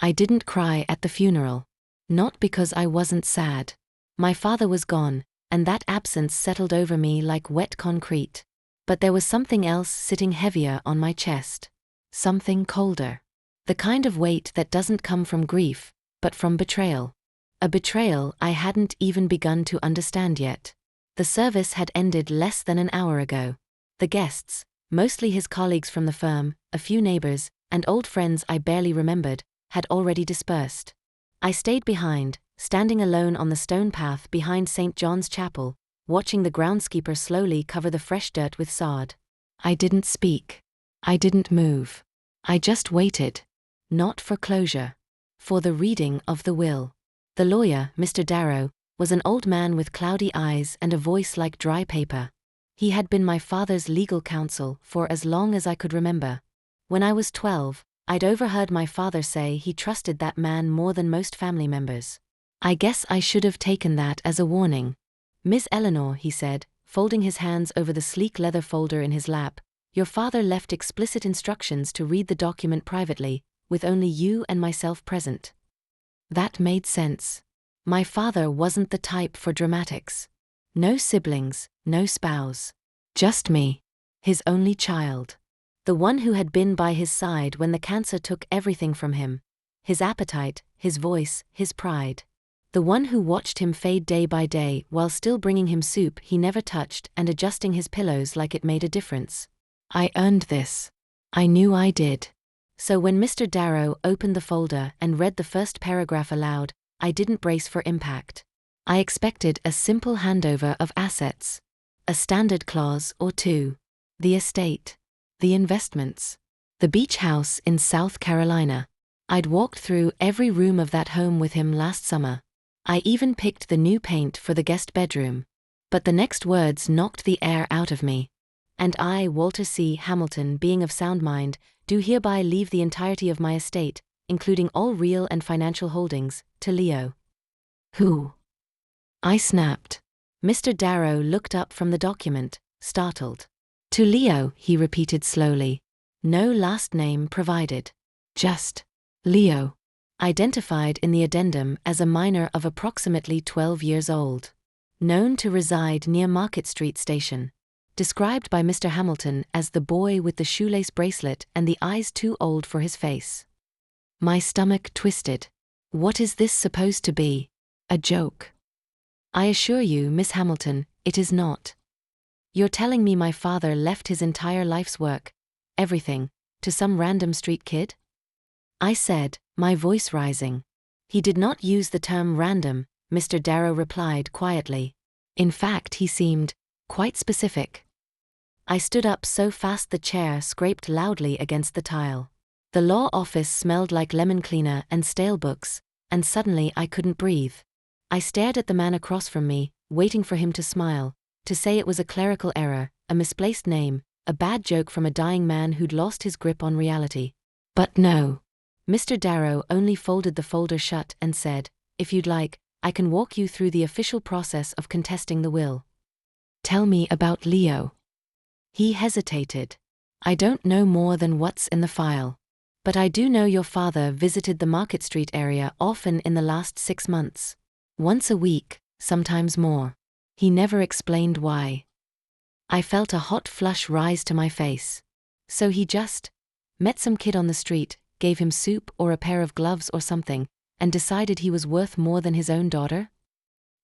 I didn't cry at the funeral. Not because I wasn't sad. My father was gone, and that absence settled over me like wet concrete. But there was something else sitting heavier on my chest. Something colder. The kind of weight that doesn't come from grief, but from betrayal. A betrayal I hadn't even begun to understand yet. The service had ended less than an hour ago. The guests, mostly his colleagues from the firm, a few neighbors, and old friends I barely remembered, had already dispersed. I stayed behind, standing alone on the stone path behind St. John's Chapel, watching the groundskeeper slowly cover the fresh dirt with sod. I didn't speak. I didn't move. I just waited. Not for closure. For the reading of the will. The lawyer, Mr. Darrow, was an old man with cloudy eyes and a voice like dry paper. He had been my father's legal counsel for as long as I could remember. When I was 12, I'd overheard my father say he trusted that man more than most family members. I guess I should have taken that as a warning. Miss Eleanor, he said, folding his hands over the sleek leather folder in his lap, your father left explicit instructions to read the document privately, with only you and myself present. That made sense. My father wasn't the type for dramatics. No siblings, no spouse. Just me. His only child. The one who had been by his side when the cancer took everything from him. His appetite, his voice, his pride. The one who watched him fade day by day while still bringing him soup he never touched and adjusting his pillows like it made a difference. I earned this. I knew I did. So when Mr. Darrow opened the folder and read the first paragraph aloud, I didn't brace for impact. I expected a simple handover of assets. A standard clause or two. The estate. The investments. The beach house in South Carolina. I'd walked through every room of that home with him last summer. I even picked the new paint for the guest bedroom. But the next words knocked the air out of me. And I, Walter C. Hamilton, being of sound mind, do hereby leave the entirety of my estate, including all real and financial holdings, to Leo. Who? I snapped. Mr. Darrow looked up from the document, startled. To Leo, he repeated slowly. No last name provided. Just Leo. Identified in the addendum as a minor of approximately 12 years old. Known to reside near Market Street Station. Described by Mr. Hamilton as the boy with the shoelace bracelet and the eyes too old for his face. My stomach twisted. What is this supposed to be? A joke? I assure you, Miss Hamilton, it is not. You're telling me my father left his entire life's work, everything, to some random street kid? I said, my voice rising. He did not use the term random, Mr. Darrow replied quietly. In fact, he seemed quite specific. I stood up so fast the chair scraped loudly against the tile. The law office smelled like lemon cleaner and stale books, and suddenly I couldn't breathe. I stared at the man across from me, waiting for him to smile, to say it was a clerical error, a misplaced name, a bad joke from a dying man who'd lost his grip on reality. But no. Mr. Darrow only folded the folder shut and said, if you'd like, I can walk you through the official process of contesting the will. Tell me about Leo. He hesitated. I don't know more than what's in the file. But I do know your father visited the Market Street area often in the last 6 months. Once a week, sometimes more. He never explained why. I felt a hot flush rise to my face. So he just met some kid on the street, gave him soup or a pair of gloves or something, and decided he was worth more than his own daughter?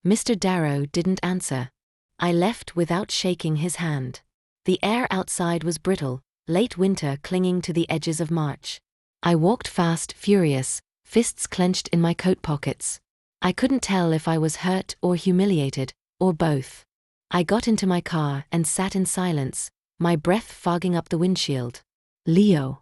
Mr. Darrow didn't answer. I left without shaking his hand. The air outside was brittle, late winter clinging to the edges of March. I walked fast, furious, fists clenched in my coat pockets. I couldn't tell if I was hurt or humiliated, or both. I got into my car and sat in silence, my breath fogging up the windshield. Leo.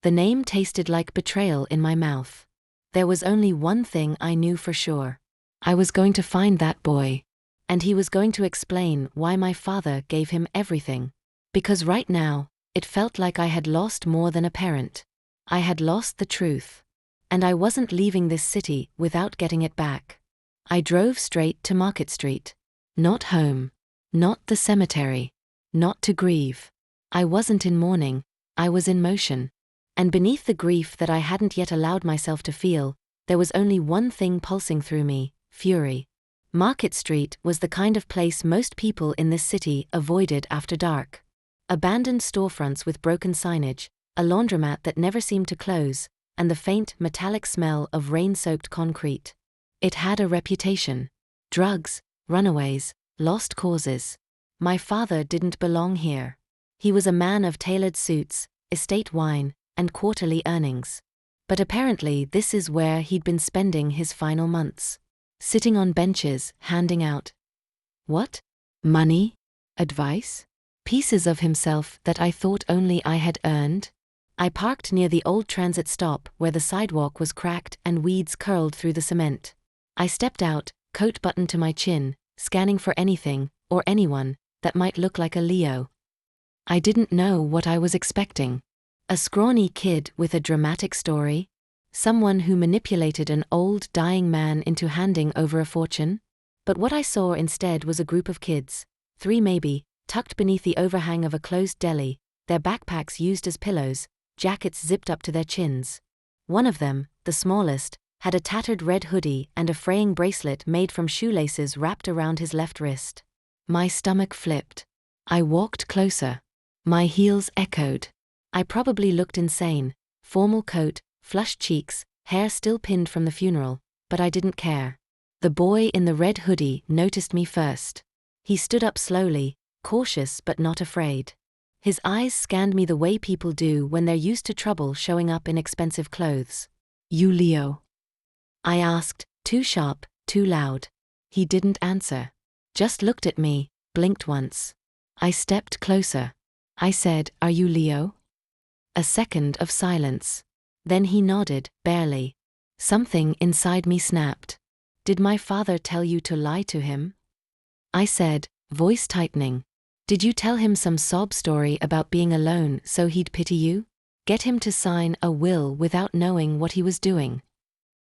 The name tasted like betrayal in my mouth. There was only one thing I knew for sure. I was going to find that boy. And he was going to explain why my father gave him everything. Because right now, it felt like I had lost more than a parent. I had lost the truth. And I wasn't leaving this city without getting it back. I drove straight to Market Street. Not home. Not the cemetery. Not to grieve. I wasn't in mourning. I was in motion. And beneath the grief that I hadn't yet allowed myself to feel, there was only one thing pulsing through me: fury. Market Street was the kind of place most people in this city avoided after dark. Abandoned storefronts with broken signage, a laundromat that never seemed to close, and the faint, metallic smell of rain-soaked concrete. It had a reputation. Drugs, runaways, lost causes. My father didn't belong here. He was a man of tailored suits, estate wine, and quarterly earnings. But apparently this is where he'd been spending his final months. Sitting on benches, handing out. What? Money? Advice? Pieces of himself that I thought only I had earned? I parked near the old transit stop where the sidewalk was cracked and weeds curled through the cement. I stepped out, coat buttoned to my chin, scanning for anything, or anyone, that might look like a Leo. I didn't know what I was expecting. A scrawny kid with a dramatic story? Someone who manipulated an old, dying man into handing over a fortune? But what I saw instead was a group of kids, 3 maybe, tucked beneath the overhang of a closed deli, their backpacks used as pillows, jackets zipped up to their chins. One of them, the smallest, had a tattered red hoodie and a fraying bracelet made from shoelaces wrapped around his left wrist. My stomach flipped. I walked closer. My heels echoed. I probably looked insane. Formal coat, flushed cheeks, hair still pinned from the funeral, but I didn't care. The boy in the red hoodie noticed me first. He stood up slowly, cautious but not afraid. His eyes scanned me the way people do when they're used to trouble showing up in expensive clothes. "You Leo?" I asked, too sharp, too loud. He didn't answer. Just looked at me, blinked once. I stepped closer. I said, "Are you Leo?" A second of silence. Then he nodded, barely. Something inside me snapped. "Did my father tell you to lie to him?" I said, voice tightening. "Did you tell him some sob story about being alone so he'd pity you? Get him to sign a will without knowing what he was doing?"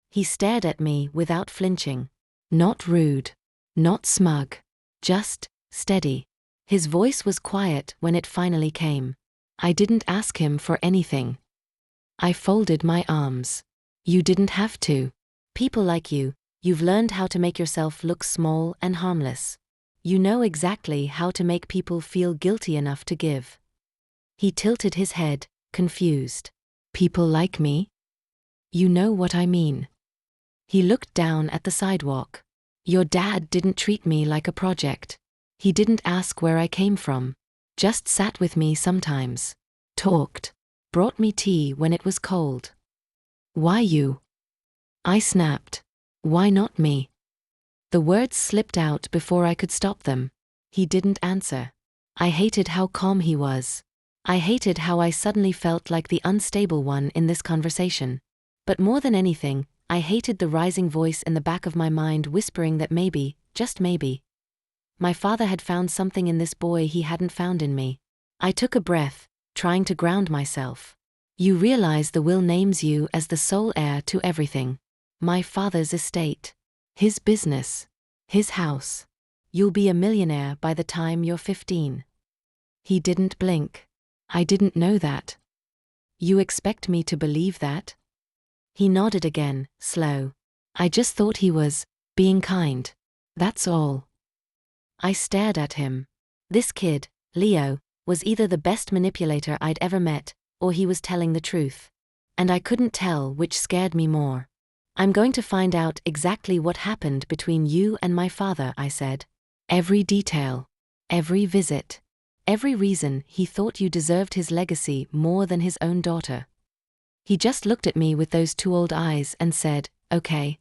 He stared at me without flinching. Not rude. Not smug. Just steady. His voice was quiet when it finally came. I didn't ask him for anything. I folded my arms. You didn't have to. People like you, you've learned how to make yourself look small and harmless. You know exactly how to make people feel guilty enough to give. He tilted his head, confused. People like me? You know what I mean. He looked down at the sidewalk. Your dad didn't treat me like a project. He didn't ask where I came from. Just sat with me sometimes. Talked. Brought me tea when it was cold. Why you? I snapped. Why not me? The words slipped out before I could stop them. He didn't answer. I hated how calm he was. I hated how I suddenly felt like the unstable one in this conversation. But more than anything, I hated the rising voice in the back of my mind whispering that maybe, just maybe, my father had found something in this boy he hadn't found in me. I took a breath, trying to ground myself. You realize the will names you as the sole heir to everything. My father's estate. His business. His house. You'll be a millionaire by the time you're 15. He didn't blink. I didn't know that. You expect me to believe that? He nodded again, slow. I just thought he was being kind. That's all. I stared at him. This kid, Leo, was either the best manipulator I'd ever met, or he was telling the truth. And I couldn't tell which scared me more. I'm going to find out exactly what happened between you and my father, I said. Every detail. Every visit. Every reason he thought you deserved his legacy more than his own daughter. He just looked at me with those 2 old eyes and said, "Okay."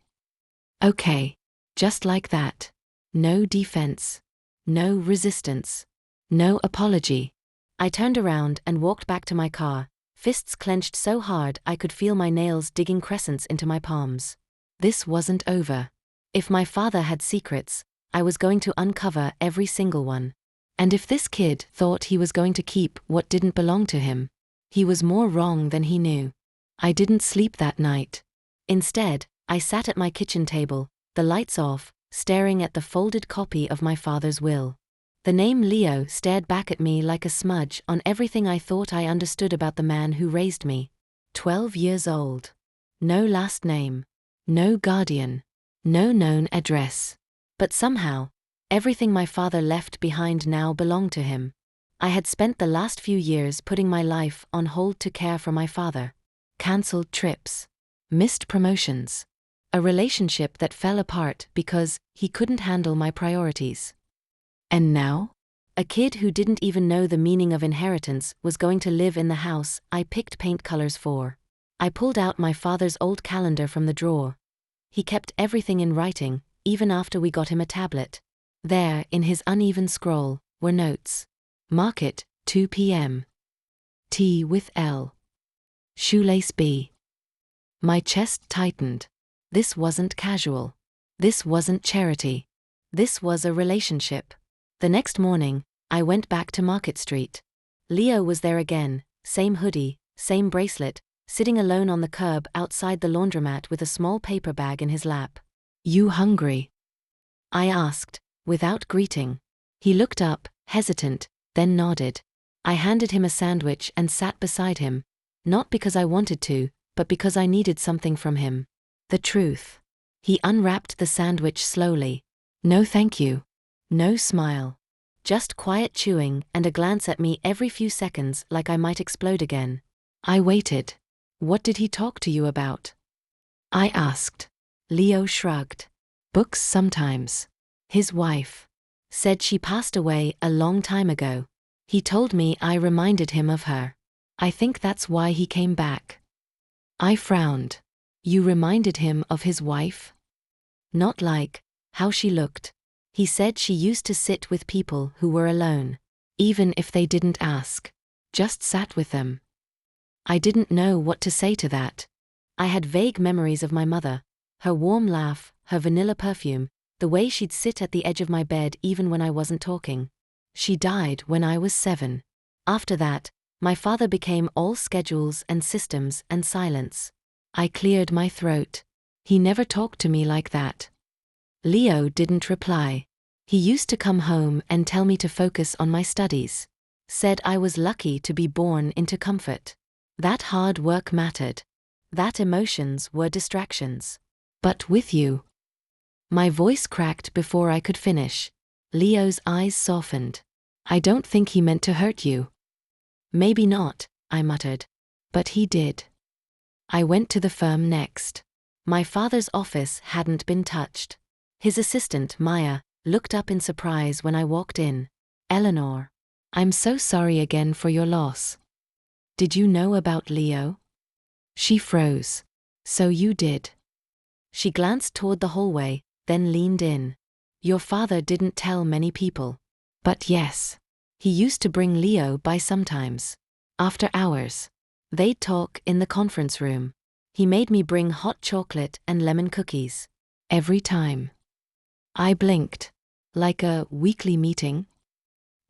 Okay. Just like that. No defense. No resistance. No apology. I turned around and walked back to my car, fists clenched so hard I could feel my nails digging crescents into my palms. This wasn't over. If my father had secrets, I was going to uncover every single one. And if this kid thought he was going to keep what didn't belong to him, he was more wrong than he knew. I didn't sleep that night. Instead, I sat at my kitchen table, the lights off, staring at the folded copy of my father's will. The name Leo stared back at me like a smudge on everything I thought I understood about the man who raised me. 12 years old. No last name. No guardian. No known address. But somehow, everything my father left behind now belonged to him. I had spent the last few years putting my life on hold to care for my father. Cancelled trips. Missed promotions. A relationship that fell apart because he couldn't handle my priorities. And now? A kid who didn't even know the meaning of inheritance was going to live in the house I picked paint colors for. I pulled out my father's old calendar from the drawer. He kept everything in writing, even after we got him a tablet. There, in his uneven scroll, were notes. Market, 2 p.m. Tea with L. Shoelace B. My chest tightened. This wasn't casual. This wasn't charity. This was a relationship. The next morning, I went back to Market Street. Leo was there again, same hoodie, same bracelet, sitting alone on the curb outside the laundromat with a small paper bag in his lap. "You hungry?" I asked, without greeting. He looked up, hesitant, then nodded. I handed him a sandwich and sat beside him, not because I wanted to, but because I needed something from him. The truth. He unwrapped the sandwich slowly. No thank you. No smile. Just quiet chewing and a glance at me every few seconds like I might explode again. I waited. What did he talk to you about? I asked. Leo shrugged. Books sometimes. His wife. Said she passed away a long time ago. He told me I reminded him of her. I think that's why he came back. I frowned. You reminded him of his wife? Not like how she looked. He said she used to sit with people who were alone. Even if they didn't ask. Just sat with them. I didn't know what to say to that. I had vague memories of my mother. Her warm laugh, her vanilla perfume, the way she'd sit at the edge of my bed even when I wasn't talking. She died when I was 7. After that, my father became all schedules and systems and silence. I cleared my throat. He never talked to me like that. Leo didn't reply. He used to come home and tell me to focus on my studies. Said I was lucky to be born into comfort. That hard work mattered. That emotions were distractions. But with you. My voice cracked before I could finish. Leo's eyes softened. I don't think he meant to hurt you. Maybe not, I muttered. But he did. I went to the firm next. My father's office hadn't been touched. His assistant, Maya, looked up in surprise when I walked in. Eleanor. I'm so sorry again for your loss. Did you know about Leo? She froze. So you did. She glanced toward the hallway, then leaned in. Your father didn't tell many people. But yes. He used to bring Leo by sometimes. After hours. They'd talk in the conference room. He made me bring hot chocolate and lemon cookies. Every time. I blinked. Like a weekly meeting?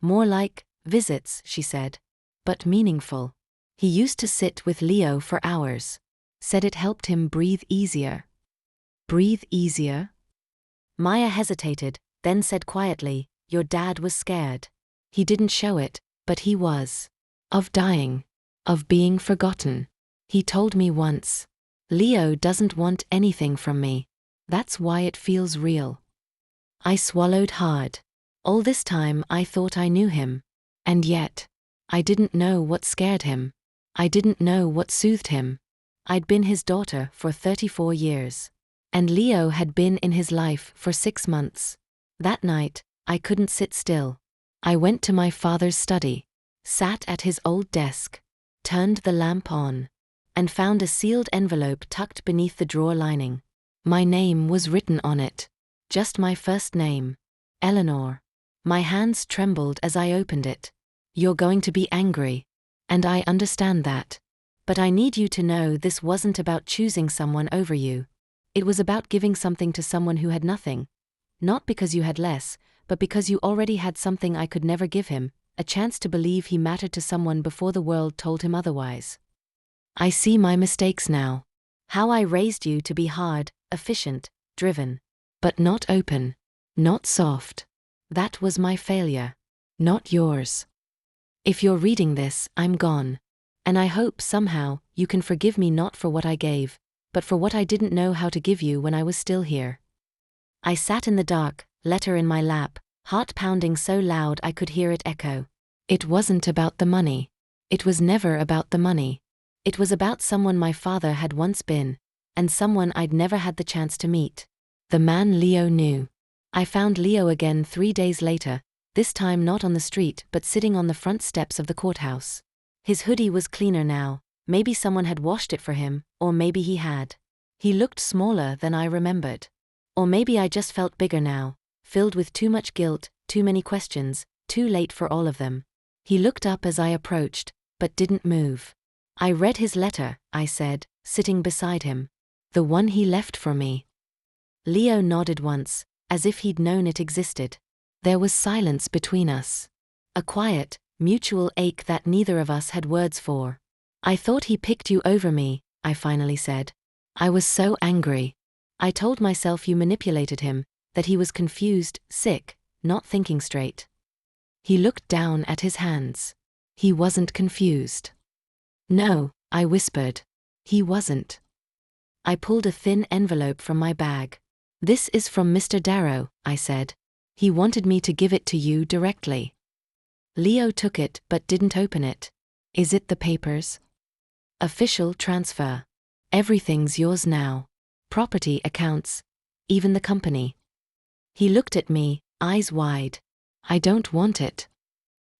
More like visits, she said. But meaningful. He used to sit with Leo for hours. Said it helped him breathe easier. Breathe easier? Maya hesitated, then said quietly, your dad was scared. He didn't show it, but he was. Of dying. Of being forgotten. He told me once. Leo doesn't want anything from me. That's why it feels real. I swallowed hard. All this time I thought I knew him. And yet, I didn't know what scared him. I didn't know what soothed him. I'd been his daughter for 34 years. And Leo had been in his life for 6 months. That night, I couldn't sit still. I went to my father's study. Sat at his old desk. Turned the lamp on. And found a sealed envelope tucked beneath the drawer lining. My name was written on it. Just my first name. Eleanor. My hands trembled as I opened it. You're going to be angry. And I understand that. But I need you to know this wasn't about choosing someone over you. It was about giving something to someone who had nothing. Not because you had less, but because you already had something I could never give him, a chance to believe he mattered to someone before the world told him otherwise. I see my mistakes now. How I raised you to be hard, efficient, driven. But not open. Not soft. That was my failure. Not yours. If you're reading this, I'm gone. And I hope somehow, you can forgive me not for what I gave, but for what I didn't know how to give you when I was still here. I sat in the dark, letter in my lap, heart pounding so loud I could hear it echo. It wasn't about the money. It was never about the money. It was about someone my father had once been, and someone I'd never had the chance to meet. The man Leo knew. I found Leo again 3 days later, this time not on the street but sitting on the front steps of the courthouse. His hoodie was cleaner now, maybe someone had washed it for him, or maybe he had. He looked smaller than I remembered. Or maybe I just felt bigger now, filled with too much guilt, too many questions, too late for all of them. He looked up as I approached, but didn't move. I read his letter, I said, sitting beside him. The one he left for me. Leo nodded once, as if he'd known it existed. There was silence between us. A quiet, mutual ache that neither of us had words for. I thought he picked you over me, I finally said. I was so angry. I told myself you manipulated him, that he was confused, sick, not thinking straight. He looked down at his hands. He wasn't confused. No, I whispered. He wasn't. I pulled a thin envelope from my bag. This is from Mr. Darrow, I said. He wanted me to give it to you directly. Leo took it but didn't open it. Is it the papers? Official transfer. Everything's yours now. Property accounts. Even the company. He looked at me, eyes wide. I don't want it.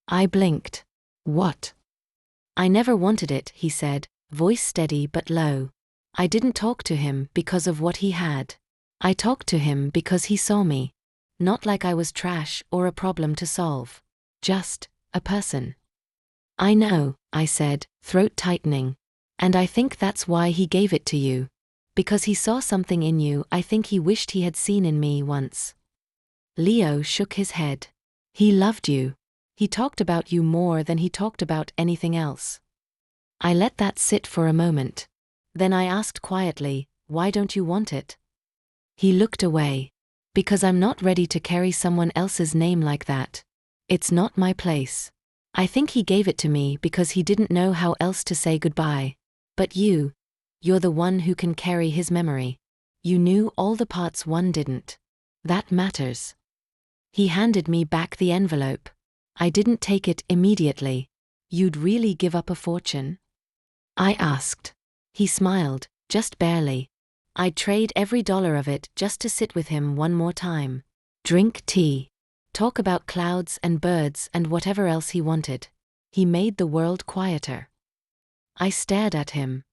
I blinked. What? I never wanted it, he said, voice steady but low. I didn't talk to him because of what he had. I talked to him because he saw me. Not like I was trash or a problem to solve. Just a person. I know, I said, throat tightening. And I think that's why he gave it to you. Because he saw something in you I think he wished he had seen in me once. Leo shook his head. He loved you. He talked about you more than he talked about anything else. I let that sit for a moment. Then I asked quietly, why don't you want it? He looked away. Because I'm not ready to carry someone else's name like that. It's not my place. I think he gave it to me because he didn't know how else to say goodbye. But you're the one who can carry his memory. You knew all the parts one didn't. That matters. He handed me back the envelope. I didn't take it immediately. You'd really give up a fortune? I asked. He smiled, just barely. I'd trade every dollar of it just to sit with him one more time. Drink tea. Talk about clouds and birds and whatever else he wanted. He made the world quieter. I stared at him.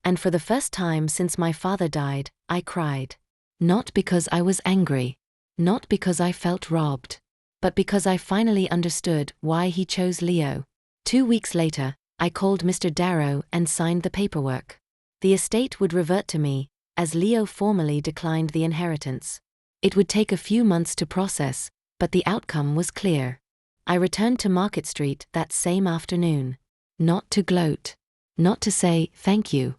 And for the first time since my father died, I cried. Not because I was angry. Not because I felt robbed. But because I finally understood why he chose Leo. 2 weeks later, I called Mr. Darrow and signed the paperwork. The estate would revert to me, as Leo formally declined the inheritance. It would take a few months to process, but the outcome was clear. I returned to Market Street that same afternoon. Not to gloat. Not to say thank you.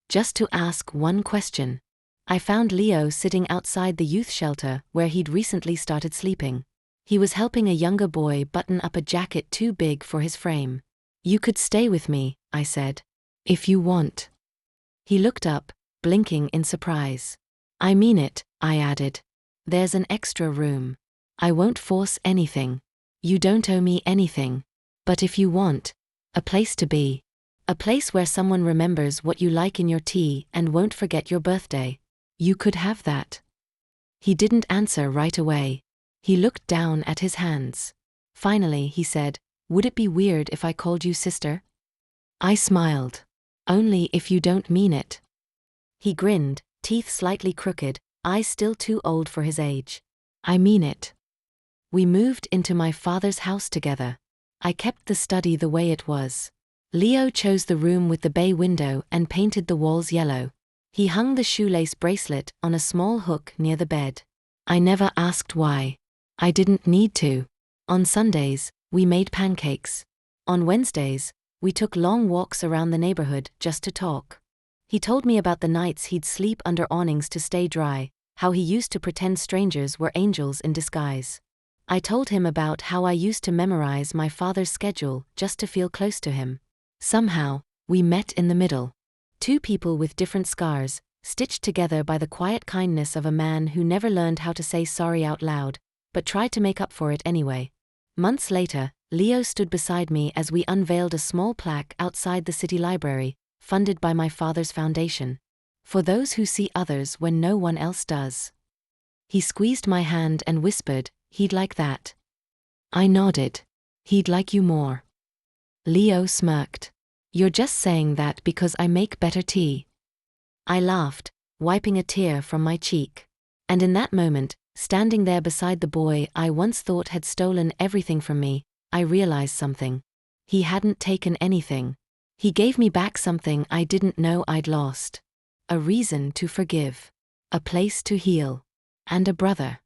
Just to ask one question. I found Leo sitting outside the youth shelter where he'd recently started sleeping. He was helping a younger boy button up a jacket too big for his frame. You could stay with me, I said. If you want. He looked up, blinking in surprise. I mean it, I added. There's an extra room. I won't force anything. You don't owe me anything. But if you want, a place to be. A place where someone remembers what you like in your tea and won't forget your birthday. You could have that. He didn't answer right away. He looked down at his hands. Finally, he said, would it be weird if I called you sister? I smiled. Only if you don't mean it. He grinned, teeth slightly crooked, eyes still too old for his age. I mean it. We moved into my father's house together. I kept the study the way it was. Leo chose the room with the bay window and painted the walls yellow. He hung the shoelace bracelet on a small hook near the bed. I never asked why. I didn't need to. On Sundays, we made pancakes. On Wednesdays, we took long walks around the neighborhood just to talk. He told me about the nights he'd sleep under awnings to stay dry, how he used to pretend strangers were angels in disguise. I told him about how I used to memorize my father's schedule just to feel close to him. Somehow, We met in the middle. Two people with different scars, stitched together by the quiet kindness of a man who never learned how to say sorry out loud, but tried to make up for it anyway. Months later, Leo stood beside me as we unveiled a small plaque outside the city library, funded by my father's foundation. For those who see others when no one else does. He squeezed my hand and whispered, "He'd like that." I nodded. "He'd like you more." Leo smirked. "You're just saying that because I make better tea." I laughed, wiping a tear from my cheek. And in that moment, standing there beside the boy I once thought had stolen everything from me, I realized something. He hadn't taken anything. He gave me back something I didn't know I'd lost. A reason to forgive. A place to heal. And a brother.